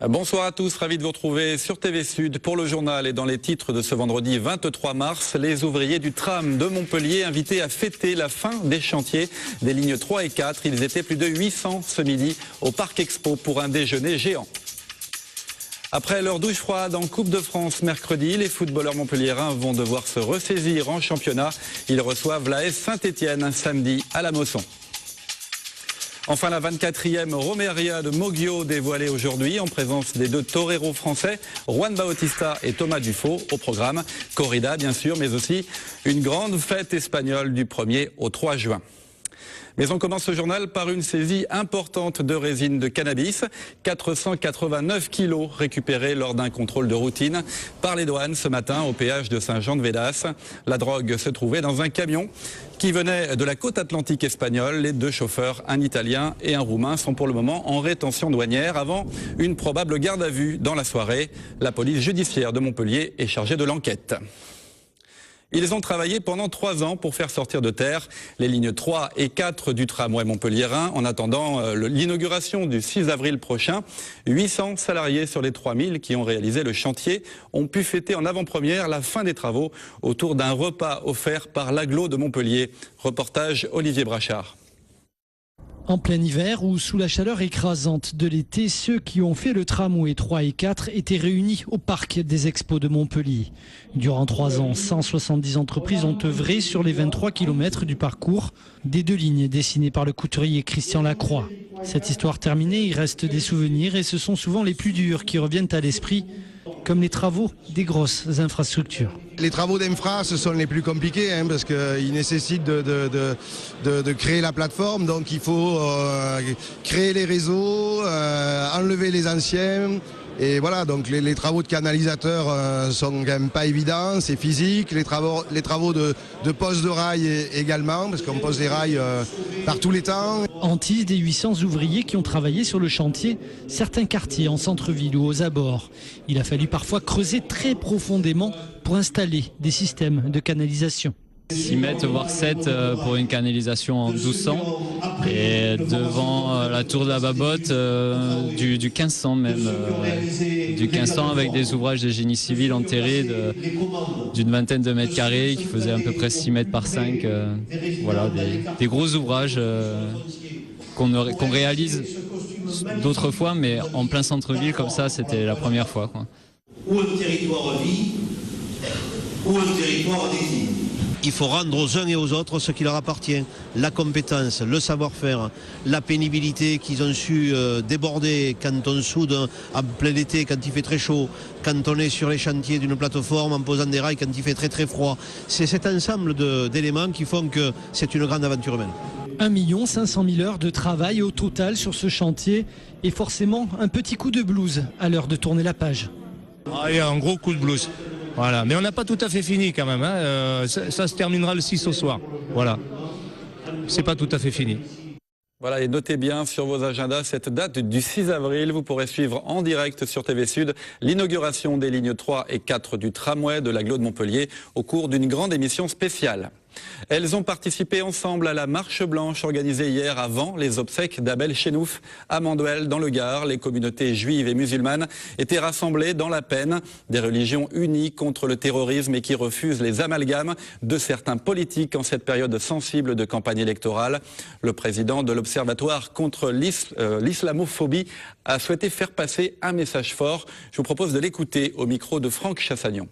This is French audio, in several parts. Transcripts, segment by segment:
Bonsoir à tous, ravi de vous retrouver sur TV Sud pour le journal et dans les titres de ce vendredi 23 mars. Les ouvriers du tram de Montpellier invités à fêter la fin des chantiers des lignes 3 et 4. Ils étaient plus de 800 ce midi au Parc Expo pour un déjeuner géant. Après leur douche froide en Coupe de France mercredi, les footballeurs montpelliérains vont devoir se ressaisir en championnat. Ils reçoivent l'AS Saint-Étienne samedi à la Mosson. Enfin, la 24e Romeria de Moggio dévoilée aujourd'hui en présence des deux toreros français, Juan Bautista et Thomas Dufaux au programme. Corrida bien sûr, mais aussi une grande fête espagnole du 1er au 3 juin. Mais on commence ce journal par une saisie importante de résine de cannabis. 489 kilos récupérés lors d'un contrôle de routine par les douanes ce matin au péage de Saint-Jean-de-Védas. La drogue se trouvait dans un camion qui venait de la côte atlantique espagnole. Les deux chauffeurs, un Italien et un Roumain, sont pour le moment en rétention douanière avant une probable garde à vue dans la soirée. La police judiciaire de Montpellier est chargée de l'enquête. Ils ont travaillé pendant 3 ans pour faire sortir de terre les lignes 3 et 4 du tramway montpelliérain. En attendant l'inauguration du 6 avril prochain, 800 salariés sur les 3000 qui ont réalisé le chantier ont pu fêter en avant-première la fin des travaux autour d'un repas offert par l'Agglo de Montpellier. Reportage Olivier Brachard. En plein hiver ou sous la chaleur écrasante de l'été, ceux qui ont fait le tramway 3 et 4 étaient réunis au parc des Expos de Montpellier. Durant 3 ans, 170 entreprises ont œuvré sur les 23 km du parcours des 2 lignes dessinées par le couturier Christian Lacroix. Cette histoire terminée, il reste des souvenirs et ce sont souvent les plus durs qui reviennent à l'esprit, comme les travaux des grosses infrastructures. Les travaux d'infra, ce sont les plus compliqués parce qu'ils nécessitent de créer la plateforme. Donc il faut créer les réseaux, enlever les anciens. Et voilà, donc les travaux de canalisateurs sont quand même pas évidents, c'est physique. Les travaux de pose de rails également, parce qu'on pose des rails par tous les temps. Antise des 800 ouvriers qui ont travaillé sur le chantier, certains quartiers en centre-ville ou aux abords. Il a fallu parfois creuser très profondément pour installer des systèmes de canalisation. 6 mètres voire 7 pour une canalisation en 1200 et devant la tour de la Babotte du 1500 même, du 1500 avec des ouvrages de génie civil enterrés d'une vingtaine de mètres carrés qui faisaient à peu près 6 mètres par 5, voilà, des gros ouvrages qu'on réalise d'autres fois, mais en plein centre-ville comme ça c'était la première fois, quoi. Où un territoire vit, où un territoire décline. Il faut rendre aux uns et aux autres ce qui leur appartient. La compétence, le savoir-faire, la pénibilité qu'ils ont su déborder quand on soude en plein été, quand il fait très chaud, quand on est sur les chantiers d'une plateforme en posant des rails quand il fait très très froid. C'est cet ensemble d'éléments qui font que c'est une grande aventure humaine. 1 500 000 heures de travail au total sur ce chantier et forcément un petit coup de blues à l'heure de tourner la page. Il y a un gros coup de blues. Voilà. Mais on n'a pas tout à fait fini quand même. Ça se terminera le 6 au soir. Voilà. C'est pas tout à fait fini. Voilà, et notez bien sur vos agendas cette date du 6 avril. Vous pourrez suivre en direct sur TV Sud l'inauguration des lignes 3 et 4 du tramway de l'Agglo de Montpellier au cours d'une grande émission spéciale. Elles ont participé ensemble à la marche blanche organisée hier avant les obsèques d'Abel Chenouf à Manduel dans le Gard. Les communautés juives et musulmanes étaient rassemblées dans la peine. Des religions unies contre le terrorisme et qui refusent les amalgames de certains politiques en cette période sensible de campagne électorale. Le président de l'Observatoire contre l'islamophobie a souhaité faire passer un message fort. Je vous propose de l'écouter au micro de Franck Chassagnon.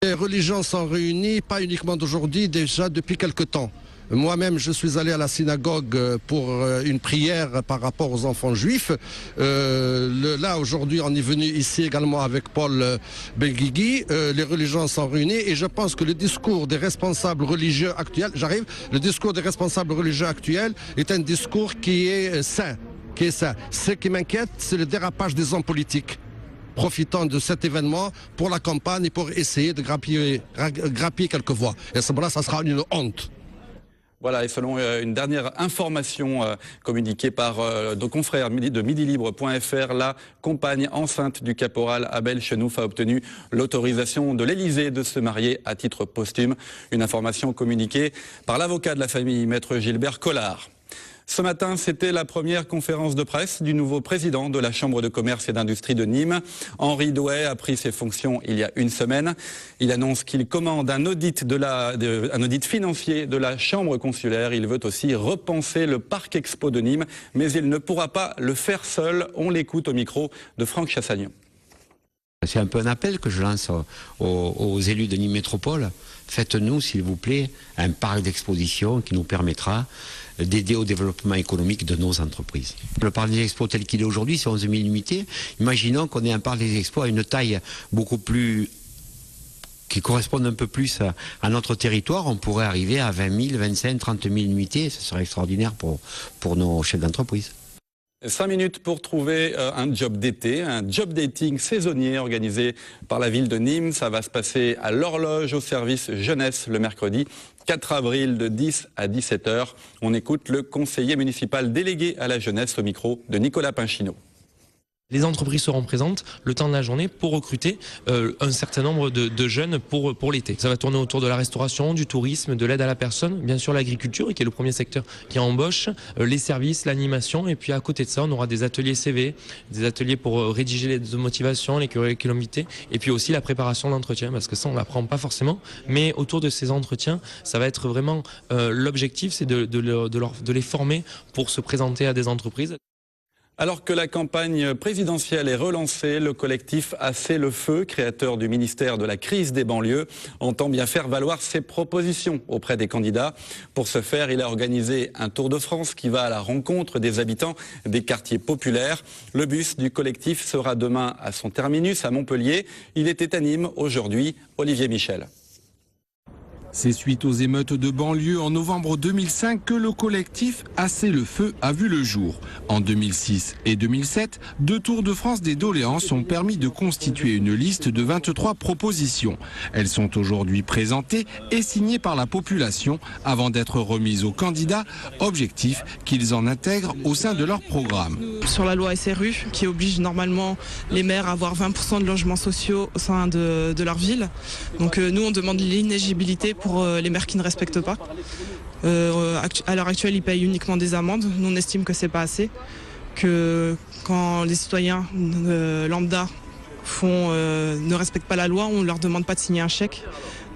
Les religions sont réunies, pas uniquement d'aujourd'hui, déjà depuis quelque temps. Moi-même, je suis allé à la synagogue pour une prière par rapport aux enfants juifs. Là, aujourd'hui, on est venu ici également avec Paul Benguigui. Les religions sont réunies et je pense que le discours des responsables religieux actuels, le discours des responsables religieux actuels est un discours qui est sain. Ce qui m'inquiète, c'est le dérapage des hommes politiques, profitant de cet événement pour la campagne et pour essayer de grappiller quelques voix. Et à ce moment-là, ça sera une honte. Voilà, et selon une dernière information communiquée par nos confrères de midilibre.fr, la compagne enceinte du caporal Abel Chenouf a obtenu l'autorisation de l'Élysée de se marier à titre posthume. Une information communiquée par l'avocat de la famille, maître Gilbert Collard. Ce matin, c'était la première conférence de presse du nouveau président de la Chambre de commerce et d'industrie de Nîmes. Henri Douai a pris ses fonctions il y a une semaine. Il annonce qu'il commande un audit financier de la Chambre consulaire. Il veut aussi repenser le parc expo de Nîmes, mais il ne pourra pas le faire seul. On l'écoute au micro de Franck Chassagnon. C'est un peu un appel que je lance aux élus de Nîmes Métropole. Faites-nous, s'il vous plaît, un parc d'exposition qui nous permettra d'aider au développement économique de nos entreprises. Le parc des expos tel qu'il est aujourd'hui, c'est 11 000 unités. Imaginons qu'on ait un parc des expos à une taille beaucoup plus qui corresponde un peu plus à notre territoire. On pourrait arriver à 20 000, 25 000, 30 000 unités. Ce serait extraordinaire pour nos chefs d'entreprise. 5 minutes pour trouver un job d'été, un job dating saisonnier organisé par la ville de Nîmes. Ça va se passer à l'Horloge au service jeunesse le mercredi 4 avril de 10 à 17h. On écoute le conseiller municipal délégué à la jeunesse au micro de Nicolas Pinchino. Les entreprises seront présentes le temps de la journée pour recruter un certain nombre de jeunes pour l'été. Ça va tourner autour de la restauration, du tourisme, de l'aide à la personne, bien sûr l'agriculture qui est le premier secteur qui embauche, les services, l'animation, et puis à côté de ça on aura des ateliers CV, des ateliers pour rédiger les de motivation, les curriculum vitae, et puis aussi la préparation d'entretien, parce que ça on l'apprend pas forcément, mais autour de ces entretiens ça va être vraiment l'objectif, c'est de les former pour se présenter à des entreprises. Alors que la campagne présidentielle est relancée, le collectif Assez le Feu, créateur du ministère de la crise des banlieues, entend bien faire valoir ses propositions auprès des candidats. Pour ce faire, il a organisé un tour de France qui va à la rencontre des habitants des quartiers populaires. Le bus du collectif sera demain à son terminus à Montpellier. Il était à Nîmes aujourd'hui. Olivier Michel. C'est suite aux émeutes de banlieue en novembre 2005 que le collectif Assez le Feu a vu le jour. En 2006 et 2007, 2 tours de France des doléances ont permis de constituer une liste de 23 propositions. Elles sont aujourd'hui présentées et signées par la population avant d'être remises aux candidats, objectif qu'ils en intègrent au sein de leur programme. Sur la loi SRU qui oblige normalement les maires à avoir 20% de logements sociaux au sein de leur ville. Donc nous on demande l'inéligibilité pour les maires qui ne respectent pas. À l'heure actuelle, ils payent uniquement des amendes. Nous, on estime que c'est pas assez. Que quand les citoyens lambda ne respectent pas la loi, on ne leur demande pas de signer un chèque.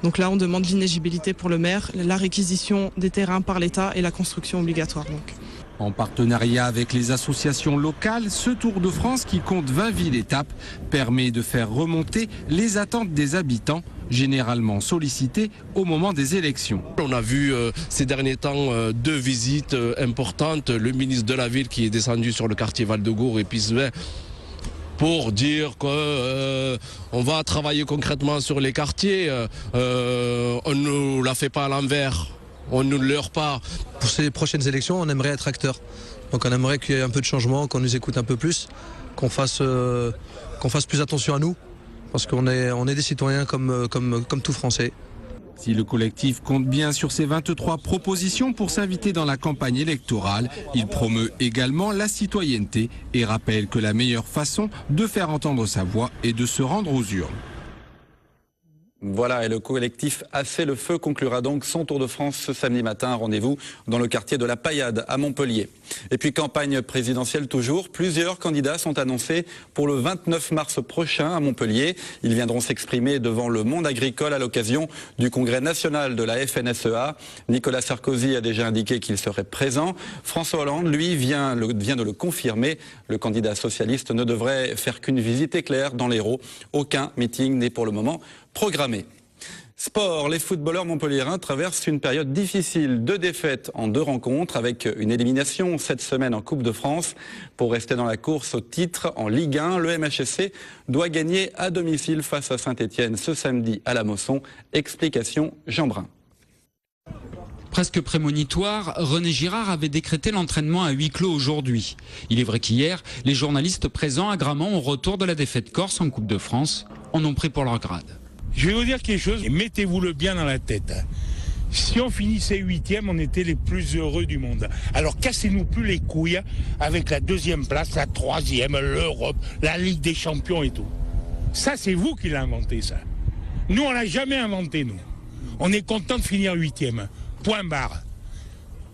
Donc là, on demande l'inéligibilité pour le maire, la réquisition des terrains par l'État et la construction obligatoire. En partenariat avec les associations locales, ce Tour de France qui compte 20 villes-étapes permet de faire remonter les attentes des habitants, généralement sollicités au moment des élections. On a vu ces derniers temps 2 visites importantes. Le ministre de la Ville qui est descendu sur le quartier Val-de-Gour et Pisevin pour dire qu'on va travailler concrètement sur les quartiers. On ne la fait pas à l'envers. On ne leurre pas. Pour ces prochaines élections, on aimerait être acteur. Donc on aimerait qu'il y ait un peu de changement, qu'on nous écoute un peu plus, qu'on fasse plus attention à nous, parce qu'on est des citoyens comme tout Français. Si le collectif compte bien sur ses 23 propositions pour s'inviter dans la campagne électorale, il promeut également la citoyenneté et rappelle que la meilleure façon de faire entendre sa voix est de se rendre aux urnes. Voilà, et le collectif Assez le Feu conclura donc son Tour de France ce samedi matin. Rendez-vous dans le quartier de la Paillade à Montpellier. Et puis campagne présidentielle toujours. Plusieurs candidats sont annoncés pour le 29 mars prochain à Montpellier. Ils viendront s'exprimer devant le monde agricole à l'occasion du congrès national de la FNSEA. Nicolas Sarkozy a déjà indiqué qu'il serait présent. François Hollande, lui, vient de le confirmer. Le candidat socialiste ne devrait faire qu'une visite éclair dans l'Hérault. Aucun meeting n'est pour le moment programmé. Sport, les footballeurs montpelliérains traversent une période difficile. 2 défaites en 2 rencontres avec une élimination cette semaine en Coupe de France. Pour rester dans la course au titre en Ligue 1, le MHSC doit gagner à domicile face à Saint-Etienne ce samedi à la Mosson. Explication Jean Brun. Presque prémonitoire, René Girard avait décrété l'entraînement à huis clos aujourd'hui. Il est vrai qu'hier, les journalistes présents à Gramont au retour de la défaite corse en Coupe de France en ont pris pour leur grade. Je vais vous dire quelque chose, mettez-vous-le bien dans la tête. Si on finissait 8e, on était les plus heureux du monde. Alors cassez-nous plus les couilles avec la 2e place, la 3e, l'Europe, la Ligue des Champions et tout. Ça, c'est vous qui l'avez inventé, ça. Nous, on l'a jamais inventé, nous. On est content de finir 8e. Point barre.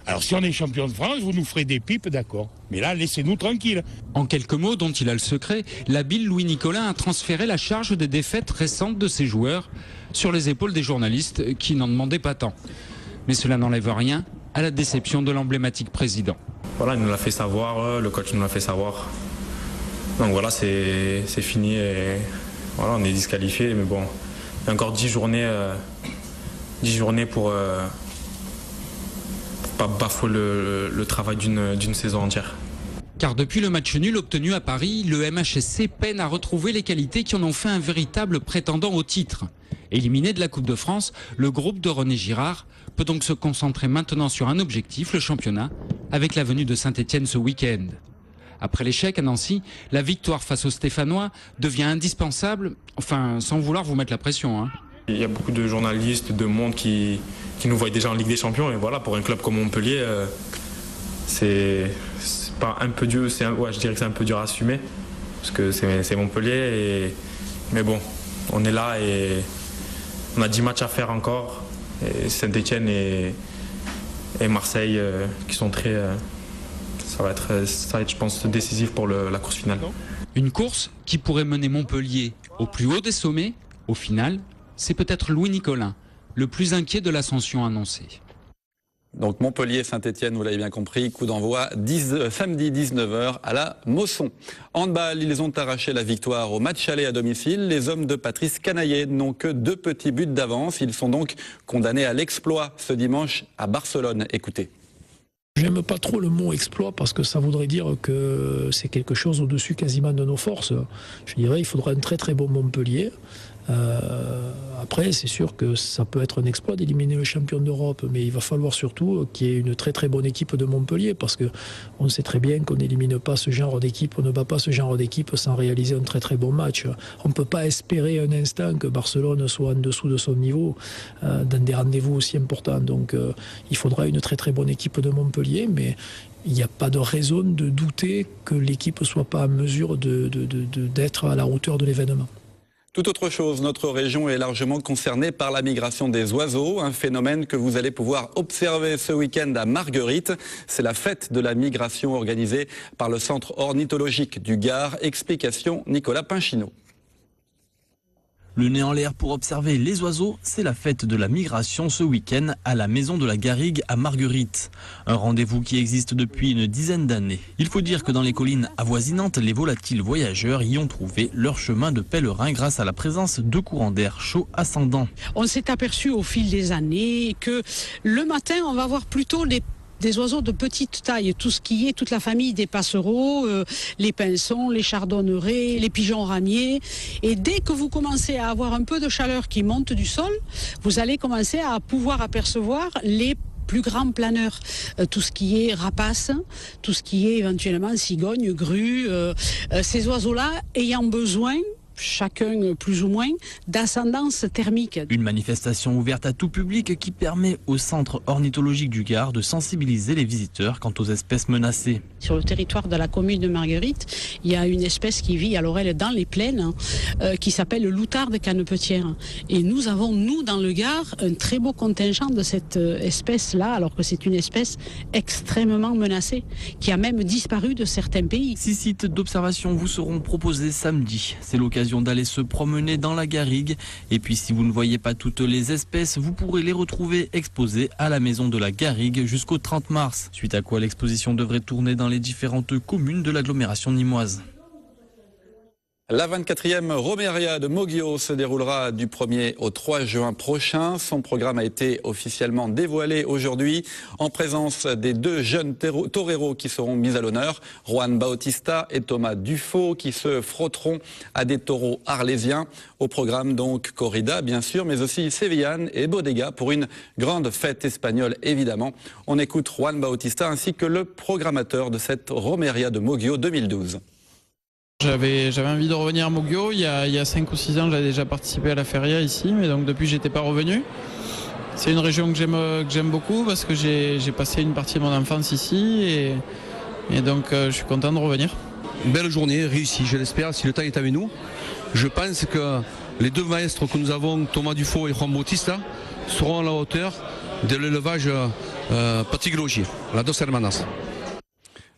Alors si on est champion de France, vous nous ferez des pipes, d'accord. Mais là, laissez-nous tranquilles. En quelques mots, dont il a le secret, l'habile Louis Nicolin a transféré la charge des défaites récentes de ses joueurs sur les épaules des journalistes qui n'en demandaient pas tant. Mais cela n'enlève rien à la déception de l'emblématique président. Voilà, il nous l'a fait savoir, le coach nous l'a fait savoir. Donc voilà, c'est fini et voilà, on est disqualifié. Mais bon, il y a encore 10 journées pour pas bafouer le travail d'une saison entière. Car depuis le match nul obtenu à Paris, le MHSC peine à retrouver les qualités qui en ont fait un véritable prétendant au titre. Éliminé de la Coupe de France, le groupe de René Girard peut donc se concentrer maintenant sur un objectif, le championnat, avec la venue de Saint-Etienne ce week-end. Après l'échec à Nancy, la victoire face aux Stéphanois devient indispensable, enfin sans vouloir vous mettre la pression. Hein. Il y a beaucoup de journalistes, de monde qui nous voient déjà en Ligue des Champions. Et voilà, pour un club comme Montpellier, c'est pas un peu dur, je dirais que c'est un peu dur à assumer. Parce que c'est Montpellier. Mais bon, on est là et on a 10 matchs à faire encore. Et Saint-Etienne et Marseille qui sont très... ça va être, je pense, décisif pour la course finale. Une course qui pourrait mener Montpellier au plus haut des sommets. Au final, c'est peut-être Louis Nicolin, le plus inquiet de l'ascension annoncée. Donc Montpellier-Saint-Etienne, vous l'avez bien compris, coup d'envoi samedi 19h à la Mosson. Handball, ils ont arraché la victoire au match aller à domicile. Les hommes de Patrice Canaillé n'ont que 2 petits buts d'avance. Ils sont donc condamnés à l'exploit ce dimanche à Barcelone. Écoutez. J'aime pas trop le mot exploit parce que ça voudrait dire que c'est quelque chose au-dessus quasiment de nos forces. Je dirais il faudra un très très bon Montpellier. Après, c'est sûr que ça peut être un exploit d'éliminer le champion d'Europe, mais il va falloir surtout qu'il y ait une très très bonne équipe de Montpellier, parce que on sait très bien qu'on n'élimine pas ce genre d'équipe, on ne bat pas ce genre d'équipe sans réaliser un très très bon match. On ne peut pas espérer un instant que Barcelone soit en dessous de son niveau dans des rendez-vous aussi importants. Donc il faudra une très très bonne équipe de Montpellier, mais il n'y a pas de raison de douter que l'équipe ne soit pas en mesure d'être à la hauteur de l'événement. Tout autre chose, notre région est largement concernée par la migration des oiseaux, un phénomène que vous allez pouvoir observer ce week-end à Marguerite. C'est la fête de la migration organisée par le centre ornithologique du Gard. Explication Nicolas Pinchino. Le nez en l'air pour observer les oiseaux, c'est la fête de la migration ce week-end à la maison de la Garrigue à Marguerite. Un rendez-vous qui existe depuis une dizaine d'années. Il faut dire que dans les collines avoisinantes, les volatiles voyageurs y ont trouvé leur chemin de pèlerin grâce à la présence de courants d'air chauds ascendants. On s'est aperçu au fil des années que le matin, on va voir plutôt des oiseaux de petite taille, tout ce qui est toute la famille des passereaux, les pinsons, les chardonnerets, les pigeons ramiers. Et dès que vous commencez à avoir un peu de chaleur qui monte du sol, vous allez commencer à pouvoir apercevoir les plus grands planeurs, tout ce qui est rapaces, tout ce qui est éventuellement cigognes, grues, ces oiseaux-là ayant besoin, chacun plus ou moins, d'ascendance thermique. Une manifestation ouverte à tout public qui permet au centre ornithologique du Gard de sensibiliser les visiteurs quant aux espèces menacées. Sur le territoire de la commune de Marguerite, il y a une espèce qui vit à l'Orelle dans les plaines qui s'appelle le loutarde canepetière. Et nous avons, nous, dans le Gard, un très beau contingent de cette espèce-là, alors que c'est une espèce extrêmement menacée, qui a même disparu de certains pays. 6 sites d'observation vous seront proposés samedi. C'est l'occasion d'aller se promener dans la Garrigue. Et puis si vous ne voyez pas toutes les espèces, vous pourrez les retrouver exposées à la maison de la Garrigue jusqu'au 30 mars. Suite à quoi l'exposition devrait tourner dans les différentes communes de l'agglomération nimoise. La 24e Romeria de Moggio se déroulera du 1er au 3 juin prochain. Son programme a été officiellement dévoilé aujourd'hui en présence des 2 jeunes toreros qui seront mis à l'honneur, Juan Bautista et Thomas Dufaux, qui se frotteront à des taureaux arlésiens. Au programme donc corrida bien sûr, mais aussi sévillane et bodega pour une grande fête espagnole évidemment. On écoute Juan Bautista ainsi que le programmateur de cette Romeria de Moggio 2012. J'avais envie de revenir à Moggio. Il y a 5 ou 6 ans, j'avais déjà participé à la feria ici, mais donc depuis, j'étais pas revenu. C'est une région que j'aime beaucoup parce que j'ai passé une partie de mon enfance ici et donc je suis content de revenir. Une belle journée, réussie, je l'espère, si le temps est avec nous. Je pense que les 2 maîtres que nous avons, Thomas Dufaux et Juan Bautista, seront à la hauteur de l'élevage Petit Grogier, la Dos Hermanas.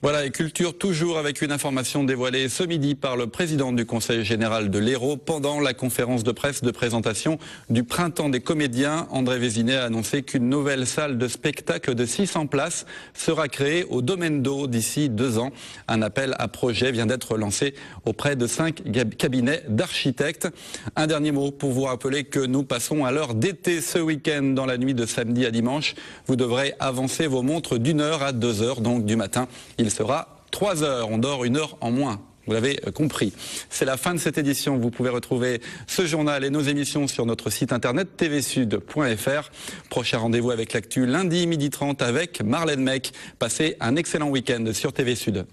Voilà, et culture toujours avec une information dévoilée ce midi par le président du Conseil général de l'Hérault pendant la conférence de presse de présentation du Printemps des comédiens. André Vézinet a annoncé qu'une nouvelle salle de spectacle de 600 places sera créée au Domaine d'Eau d'ici 2 ans. Un appel à projet vient d'être lancé auprès de 5 cabinets d'architectes. Un dernier mot pour vous rappeler que nous passons à l'heure d'été ce week-end dans la nuit de samedi à dimanche. Vous devrez avancer vos montres d'1 heure à 2 heures donc du matin. Il sera 3 heures, on dort 1 heure en moins. Vous l'avez compris. C'est la fin de cette édition. Vous pouvez retrouver ce journal et nos émissions sur notre site internet tvsud.fr. Prochain rendez-vous avec l'actu lundi 12h30 avec Marlène Mec. Passez un excellent week-end sur TV Sud.